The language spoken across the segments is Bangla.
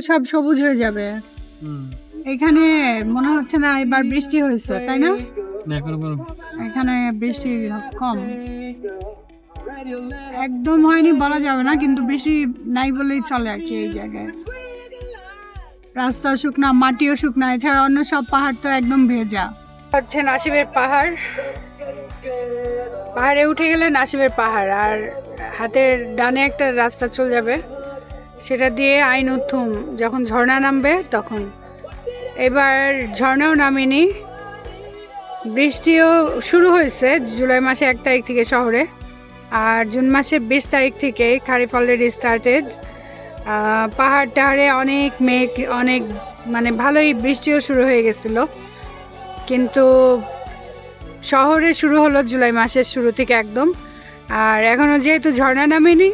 সব সবুজ হয়ে যাবে। এখানে মনে হচ্ছে না এবার বৃষ্টি হয়েছে, তাই না? এখানে বৃষ্টি কম, একদম হয়নি বলা যাবে না, কিন্তু বৃষ্টি নাই বলেই চলে আর কি। এই জায়গায় রাস্তা শুকনা, মাটিও শুকনা, এছাড়া অন্য সব পাহাড় তো একদম ভেজা। হচ্ছে নাসিবের পাহাড়, পাহাড়ে উঠে গেলে নাসিবের পাহাড়, আর হাতের ডানে একটা রাস্তা চলে যাবে, সেটা দিয়ে আইন উত্থুম যখন ঝর্ণা নামবে তখন। এবার ঝর্ণাও নামেনি, বৃষ্টিও শুরু হয়েছে জুলাই মাসে 1 তারিখ থেকে শহরে, আর জুন মাসের 20 তারিখ থেকে খারিফ অলরেডি স্টার্টেড। পাহাড় টাহাড়ে অনেক মেঘ, অনেক মানে ভালোই বৃষ্টিও শুরু হয়ে গেছিলো, কিন্তু শহরে শুরু হলো জুলাই মাসের শুরু থেকে একদম। আর এখনও যেহেতু ঝর্ণা নামেনি,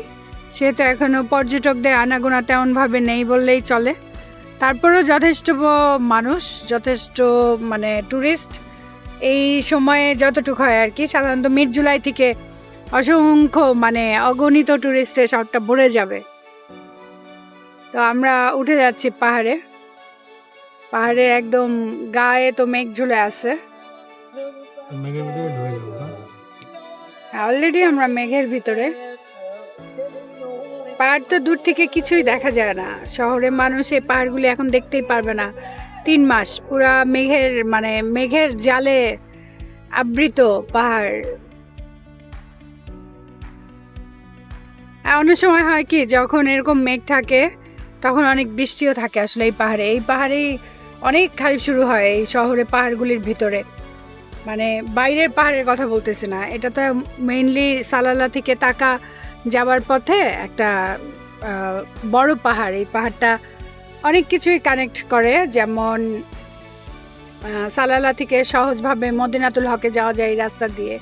সেহেতু এখনও পর্যটকদের আনাগোনা তেমনভাবে নেই বললেই চলে। তারপরেও যথেষ্ট মানুষ, যথেষ্ট মানে ট্যুরিস্ট এই সময়ে যতটুকু হয় আর কি। সাধারণত মিড জুলাই থেকে অসংখ্য মানে অগণিত ট্যুরিস্টের শহরটা ভরে যাবে। তো আমরা উঠে যাচ্ছি পাহাড়ে, পাহাড়ের একদম গায়ে তো মেঘ ঝুলে আছে, অলরেডি আমরা মেঘের ভিতরে। পাহাড় তো দূর থেকে কিছুই দেখা যায় না, শহরের মানুষ এই পাহাড়গুলি এখন দেখতেই পারবে না। 3 মাস পুরা মেঘের মানে মেঘের জালে আবৃত পাহাড়। অনেক সময় হয় কি, যখন এরকম মেঘ থাকে তখন অনেক বৃষ্টিও থাকে আসলে এই পাহাড়ে। এই পাহাড়েই অনেক খারিফ শুরু হয় এই শহরে পাহাড়গুলির ভিতরে, মানে বাইরের পাহাড়ের কথা বলতেছি না, এটা তো মেইনলি সালালা থেকে টাকা যাবার পথে একটা বড় পাহাড়। এই পাহাড়টা অনেক কিছুই কানেক্ট করে, যেমন সালালা থেকে সহজভাবে মদিনাতুল হকে যাওয়া যায় এই রাস্তা দিয়ে,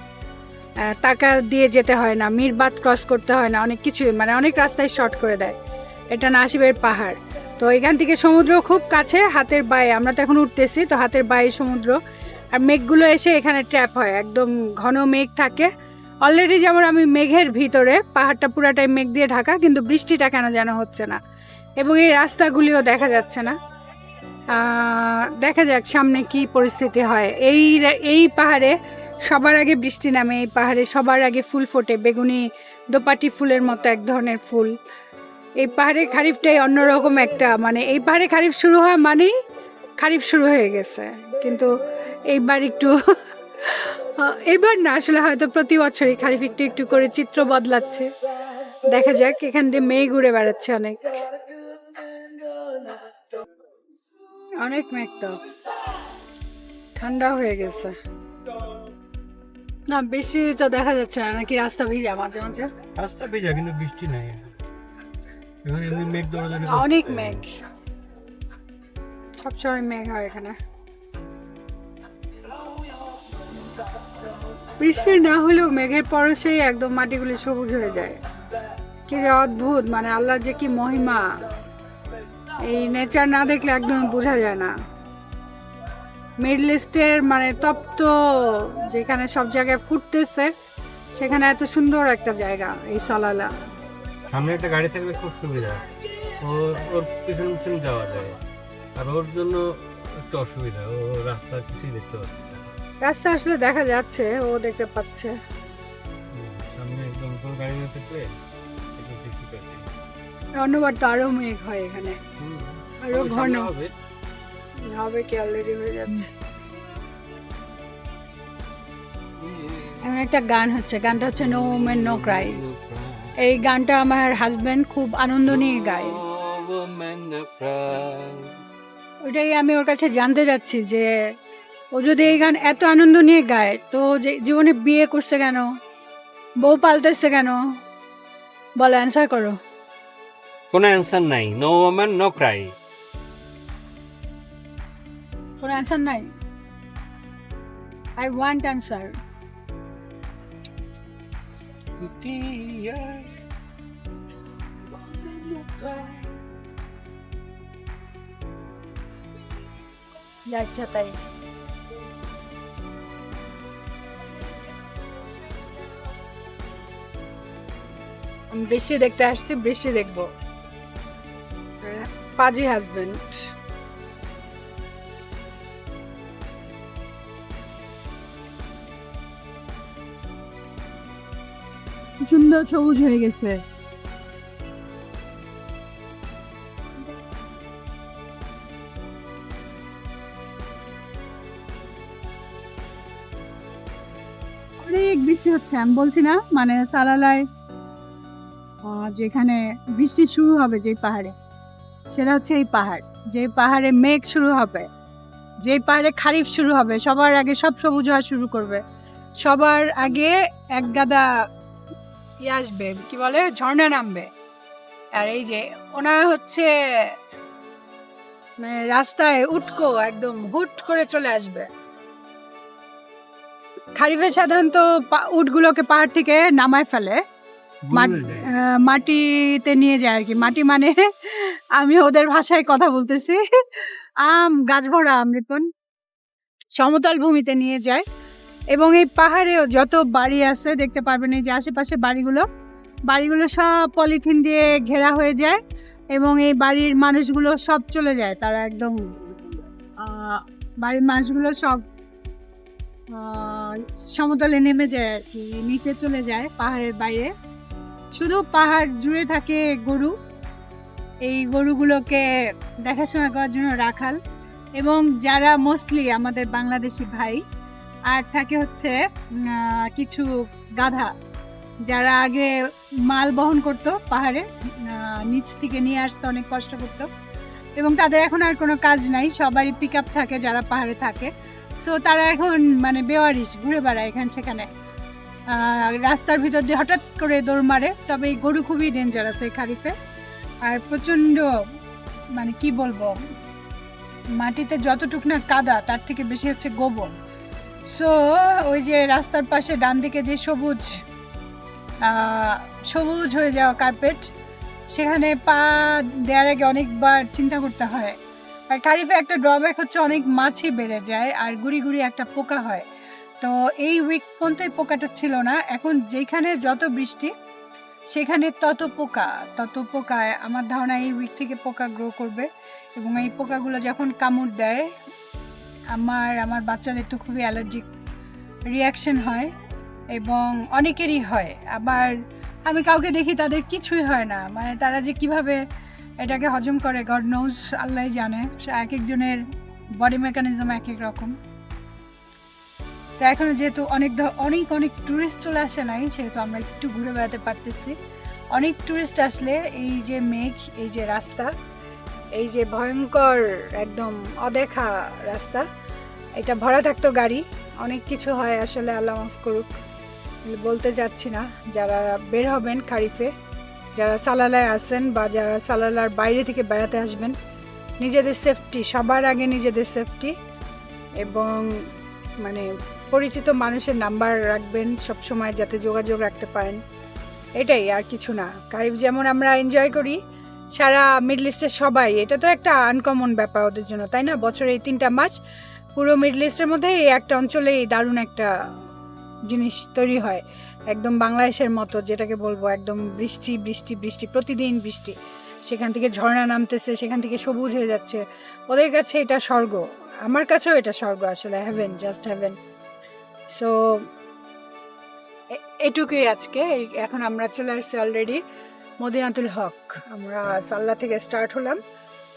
টাকা দিয়ে যেতে হয় না, মিরবাত ক্রস করতে হয় না, অনেক কিছুই মানে অনেক রাস্তায় শর্ট করে দেয়। এটা নাসিবের পাহাড়, তো এখান থেকে সমুদ্র খুব কাছে, হাতের বায়ে। আমরা তো এখন উঠতেছি, তো হাতের বায়ে সমুদ্র, আর মেঘগুলো এসে এখানে ট্র্যাপ হয়, একদম ঘন মেঘ থাকে অলরেডি। যেমন আমি মেঘের ভিতরে, পাহাড়টা পুরাটাই মেঘ দিয়ে ঢাকা, কিন্তু বৃষ্টিটা কেন যেন হচ্ছে না, এবং এই রাস্তাগুলিও দেখা যাচ্ছে না। দেখা যাক সামনে কি পরিস্থিতি হয়। এই পাহাড়ে সবার আগে বৃষ্টি নামে, এই পাহাড়ে সবার আগে ফুল ফোটে, বেগুনি দোপাটি ফুলের মতো এক ধরনের ফুল। এই পাহাড়ে খারিফটাই অন্যরকম একটা, মানে এই পাহাড়ে খারিফ শুরু হয় মানেই খারিফ শুরু হয়ে গেছে। কিন্তু এইবার একটু এবার না, আসলে হয়তো প্রতি বছরই খারিফ একটু একটু করে চিত্র বদলাচ্ছে। দেখা যাক, এখান দিয়ে মেঘ উড়ে বেড়াচ্ছে অনেক, অনেক মেঘ, তো ঠান্ডা হয়ে গেছে না, বেশি তো দেখা যাচ্ছে না। নাকি রাস্তা ভিজা মাঝে মাঝে? রাস্তা ভিজা কিন্তু বৃষ্টি নাই, এখানে এমনি মেঘ দৌড়াদৌড়ি অনেক মেঘ, সবসময় মেঘ হয় এখানে। বৃষ্টি না হলেও মেঘের পরশেই একদম মাটিগুলি সবুজ হয়ে যায়। কি যে অদ্ভুত, মানে আল্লাহর যে কি মহিমা, এই নেচার না দেখলে একদম বোঝা যায় না। মিডল ইস্টের মানে তপ্ত, যেখানে সব জায়গায় ফুটতেছে, সেখানে এত সুন্দর একটা জায়গা এই সালালা। সামনে একটা গাড়ি থাকলে খুব সুবিধা, ওর পিছন পিছন যাওয়া যায়, আর ওর জন্য একটু অসুবিধা, ও রাস্তা কিছুই দেখতে পাচ্ছে। রাস্তা আসলে দেখা যাচ্ছে, ও দেখতে পাচ্ছে। সামনে একদম কোনো গাড়ি না থাকলে একটু দেখতে পাচ্ছি। অন্যবার তো আরো মেঘ হয় এখানে, আরো ঘন হবে হবে কি অলরেডি হয়ে যাচ্ছে। এমন একটা গান হচ্ছে, গানটা হচ্ছে নো ওমেন নো ক্রাই। এই গানটা আমার হাজবেন্ড খুব আনন্দ নিয়ে গায়। ওইটাই আমি ওর কাছে জানতে যাচ্ছি যে ও যদি এই গান এত আনন্দ নিয়ে গায়, তো জীবনে বিয়ে করছে কেন, বউ পালতেছে কেন? বলো, অ্যান্সার করো। কোনো অ্যান্সার নাই, নো ওমেন নো ক্রাই। কোনো অ্যান্সার নাই? I want answer. আচ্ছা তাই। আমি বৃষ্টি দেখতে আসছি, বৃষ্টি দেখবো। পাজি হাজবেন্ড। সুন্দর সবুজ হয়ে গেছে। অনেক বৃষ্টি হচ্ছে, আমি বলছি না, মানে সালালায় যেখানে বৃষ্টি শুরু হবে যে পাহাড়ে, সেটা হচ্ছে এই পাহাড়। যে পাহাড়ে মেঘ শুরু হবে, যে পাহাড়ে খারিফ শুরু হবে, সবার আগে সব সবুজ হওয়া শুরু করবে। সবার আগে এক গাদা আসবে, কি বলে, ঝর্ণা নামবে। আর এই যে ওনা হচ্ছে মানে রাস্তায় উটকো একদম হুট করে চলে আসবে। খারিফে সাধারণত উটগুলোকে পাহাড় থেকে নামায় ফেলে, মাটিতে নিয়ে যায় আর কি। মাটি মানে আমি ওদের ভাষায় কথা বলতেছি, গাছ ভরা আম রিপন, সমতল ভূমিতে নিয়ে যায়। এবং এই পাহাড়েও যত বাড়ি আছে দেখতে পারবেন, এই যে আশেপাশে বাড়িগুলো সব পলিথিন দিয়ে ঘেরা হয়ে যায় এবং এই বাড়ির মানুষগুলো সব চলে যায়। তারা একদম বাড়ির মানুষগুলো সব সমতলে নেমে যায় আর কি, নিচে চলে যায় পাহাড়ের বাইরে। শুধু পাহাড় জুড়ে থাকে গরু, এই গরুগুলোকে দেখাশোনা করার জন্য রাখাল, এবং যারা মোস্টলি আমাদের বাংলাদেশি ভাই, আর থাকে হচ্ছে কিছু গাধা, যারা আগে মাল বহন করতো পাহাড়ে, নিচ থেকে নিয়ে আসতে অনেক কষ্ট করতো, এবং তাদের এখন আর কোনো কাজ নাই, সবারই পিক আপ থাকে যারা পাহাড়ে থাকে। সো তারা এখন মানে বেওয়ারিশ, ঘুরে বেড়ায় এখানে সেখানে, রাস্তার ভিতর দিয়ে হঠাৎ করে দৌড় মারে। তবে এই গরু খুবই ডেঞ্জারাস এই খারিফে, আর প্রচণ্ড মানে কি বলবো, মাটিতে যতটুক না কাদা, তার থেকে বেশি হচ্ছে গোবর। সো ওই যে রাস্তার পাশে ডান দিকে যে সবুজ হয়ে যাওয়া কার্পেট, সেখানে পা দেওয়ার আগে অনেকবার চিন্তা করতে হয়। আর খারিফে একটা ড্রব্যাক হচ্ছে অনেক মাছি বেড়ে যায় আর গুড়ি গুড়ি একটা পোকা হয়। তো এই উইক পর্যন্ত এই পোকাটা ছিল না, এখন যেখানে যত বৃষ্টি সেখানে তত পোকায় আমার ধারণা এই উইক থেকে পোকা গ্রো করবে, এবং এই পোকাগুলো যখন কামড় দেয়, আমার বাচ্চাদের তো খুবই অ্যালার্জিক রিয়াকশন হয়, এবং অনেকেরই হয়। আবার আমি কাউকে দেখি তাদের কিছুই হয় না, মানে তারা যে কিভাবে এটাকে হজম করে গড নোজ, আল্লাহ জানে। এক একজনের বডি মেকানিজম এক এক রকম। তো এখন যেহেতু অনেক ট্যুরিস্ট চলে আসে নাই, সেহেতু আমরা একটু ঘুরে বেড়াতে পারতেছি। অনেক ট্যুরিস্ট আসলে এই যে মেঘ, এই যে রাস্তা, এই যে ভয়ঙ্কর একদম অদেখা রাস্তা, এটা ভরা থাকতো গাড়ি, অনেক কিছু হয় আসলে, আল্লাহ মাফ করুক, বলতে যাচ্ছি না। যারা বের হবেন খারিফে, যারা সালালায় আসেন বা যারা সালালার বাইরে থেকে বেড়াতে আসবেন, নিজেদের সেফটি সবার আগে, নিজেদের সেফটি, এবং মানে পরিচিত মানুষের নাম্বার রাখবেন সব সময়, যাতে যোগাযোগ রাখতে পারেন, এটাই, আর কিছু না। খারিফ যেমন আমরা এনজয় করি সারা মিডল ইস্টের সবাই, এটা তো একটা আনকমন ব্যাপার ওদের জন্য, তাই না? বছরে এই 3টা মাস পুরো মিডল ইস্টের মধ্যে এই একটা অঞ্চলেই দারুণ একটা জিনিস তৈরি হয়, একদম বাংলাদেশের মতো, যেটাকে বলবো একদম বৃষ্টি বৃষ্টি বৃষ্টি, প্রতিদিন বৃষ্টি, সেখান থেকে ঝর্ণা নামতেছে, সেখান থেকে সবুজ হয়ে যাচ্ছে। ওদের কাছে এটা স্বর্গ, আমার কাছেও এটা স্বর্গ আসলে, হ্যাভেন, জাস্ট হ্যাভেন। সো এটুকুই আজকে। এখন আমরা চলে আসছি অলরেডি মদিনাতুল হক। আমরা সাল্লা থেকে স্টার্ট হলাম,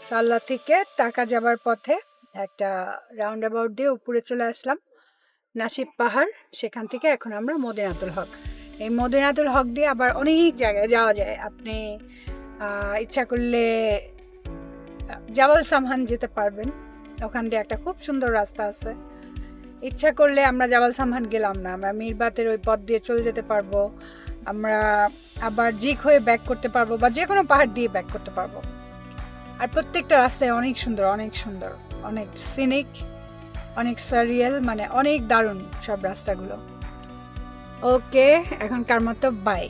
সাল্লা থেকে টাকা যাবার পথে একটা রাউন্ড অ্যাবাউট দিয়ে উপরে চলে আসলাম নাসিব পাহাড়, সেখান থেকে এখন আমরা মদিনাতুল হক। এই মদিনাতুল হক দিয়ে আবার অনেক জায়গায় যাওয়া যায়। আপনি ইচ্ছা করলে জাবাল সামহান যেতে পারবেন, ওখান দিয়ে একটা খুব সুন্দর রাস্তা আছে। ইচ্ছা করলে আমরা জাবাল সামহান গেলাম না, আমরা মিরবাতের ওই পথ দিয়ে চলে যেতে পারবো, আমরা আবার জিক হয়ে ব্যাক করতে পারবো, বা যে কোনো পাহাড় দিয়ে ব্যাক করতে পারবো। আর প্রত্যেকটা রাস্তায় অনেক সুন্দর, অনেক সুন্দর, অনেক সিনিক, অনেক সারিয়াল, মানে অনেক দারুণ সব রাস্তাগুলো। ওকে, এখনকার মতো বাই।